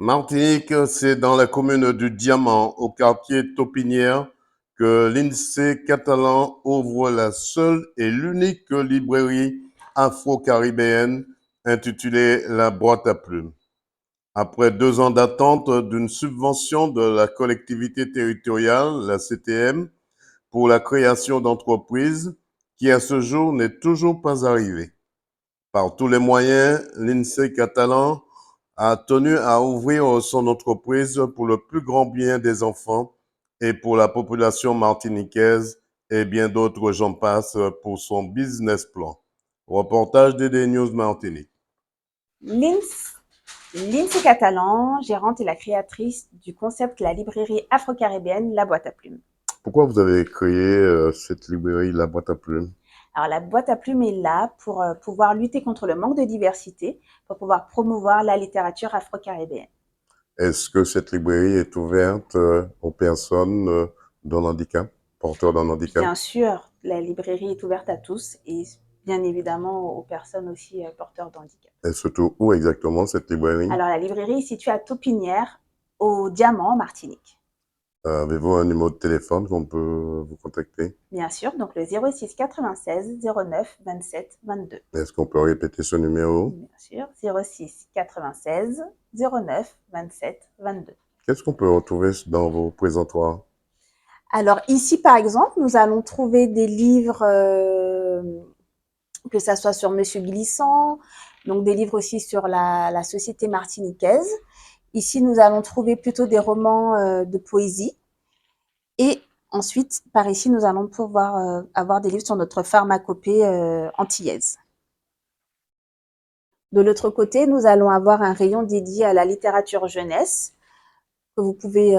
Martinique, c'est dans la commune du Diamant, au quartier Taupinière, que l'INSEE catalan ouvre la seule et l'unique librairie afro-caribéenne intitulée La Boîte à Plumes. Après 2 ans d'attente d'une subvention de la collectivité territoriale, la CTM, pour la création d'entreprises, qui à ce jour n'est toujours pas arrivée. Par tous les moyens, l'INSEE catalan a tenu à ouvrir son entreprise pour le plus grand bien des enfants et pour la population martiniquaise et bien d'autres j'en passe pour son business plan. Reportage DD News Martinique. Lindsay Catalan, gérante et la créatrice du concept La librairie afro-caribéenne La Boîte à Plumes. Pourquoi vous avez créé cette librairie La Boîte à Plumes? Alors la Boîte à Plumes est là pour pouvoir lutter contre le manque de diversité, pour pouvoir promouvoir la littérature afro-caribéenne. Est-ce que cette librairie est ouverte aux personnes d'un handicap, porteurs d'un handicap? Bien sûr, la librairie est ouverte à tous et bien évidemment aux personnes aussi porteurs de handicap. Et surtout, où exactement cette librairie? Alors la librairie est située à Taupinière, au Diamant, en Martinique. Avez-vous un numéro de téléphone qu'on peut vous contacter? Bien sûr, donc le 06 96 09 27 22. Est-ce qu'on peut répéter ce numéro? Bien sûr, 06 96 09 27 22. Qu'est-ce qu'on peut retrouver dans vos présentoirs? Alors ici, par exemple, nous allons trouver des livres, que ça soit sur Monsieur Glissant, donc des livres aussi sur la société martiniquaise. Ici, nous allons trouver plutôt des romans de poésie. Et ensuite, par ici, nous allons pouvoir avoir des livres sur notre pharmacopée antillaise. De l'autre côté, nous allons avoir un rayon dédié à la littérature jeunesse que vous pouvez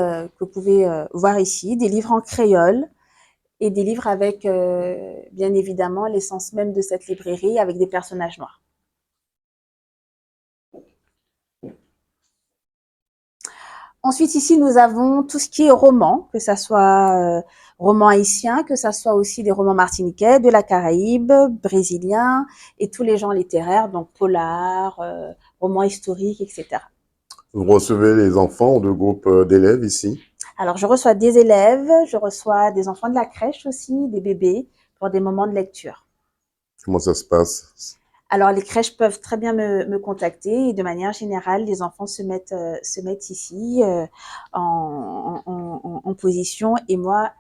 voir ici, des livres en créole et des livres avec bien évidemment l'essence même de cette librairie avec des personnages noirs. Ensuite, ici, nous avons tout ce qui est roman, que ça soit roman haïtien, que ça soit aussi des romans martiniquais, de la Caraïbe, brésiliens, et tous les genres littéraires, donc polar, romans historiques, etc. Vous recevez les enfants ou de groupes d'élèves ici? Alors, je reçois des élèves, je reçois des enfants de la crèche aussi, des bébés, pour des moments de lecture. Comment ça se passe? Alors, les crèches peuvent très bien me contacter et de manière générale, les enfants se mettent ici en position. Et moi,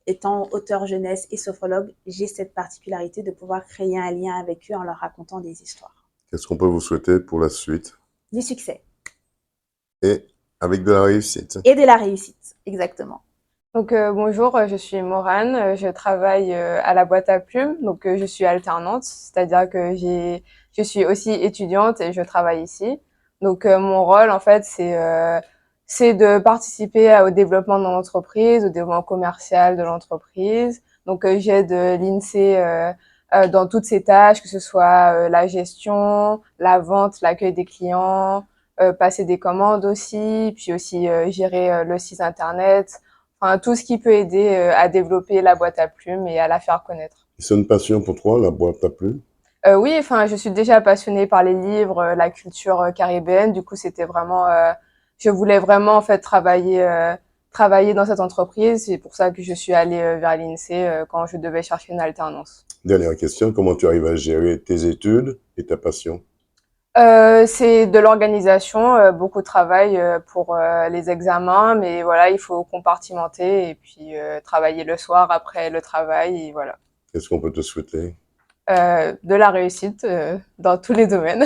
étant auteur jeunesse et sophrologue, j'ai cette particularité de pouvoir créer un lien avec eux en leur racontant des histoires. Qu'est-ce qu'on peut vous souhaiter pour la suite? Du succès Et avec de la réussite. et de la réussite, exactement. Donc bonjour, je suis Morane, je travaille à la Boîte à Plumes, donc je suis alternante, c'est-à-dire que je suis aussi étudiante et je travaille ici. Donc mon rôle en fait c'est de participer au développement de l'entreprise, au développement commercial de l'entreprise. Donc j'aide l'INSEE dans toutes ses tâches, que ce soit la gestion, la vente, l'accueil des clients, passer des commandes aussi, puis aussi gérer le site internet. Enfin, tout ce qui peut aider à développer la boîte à plumes et à la faire connaître. C'est une passion pour toi, la boîte à plumes? Oui, enfin, je suis déjà passionnée par les livres, la culture caribéenne. Du coup, c'était vraiment, je voulais vraiment en fait travailler dans cette entreprise. C'est pour ça que je suis allée vers l'INSEE quand je devais chercher une alternance. Dernière question, comment tu arrives à gérer tes études et ta passion? C'est de l'organisation, beaucoup de travail pour les examens, mais voilà, il faut compartimenter et puis travailler le soir après le travail et voilà. Qu'est-ce qu'on peut te souhaiter? De la réussite dans tous les domaines.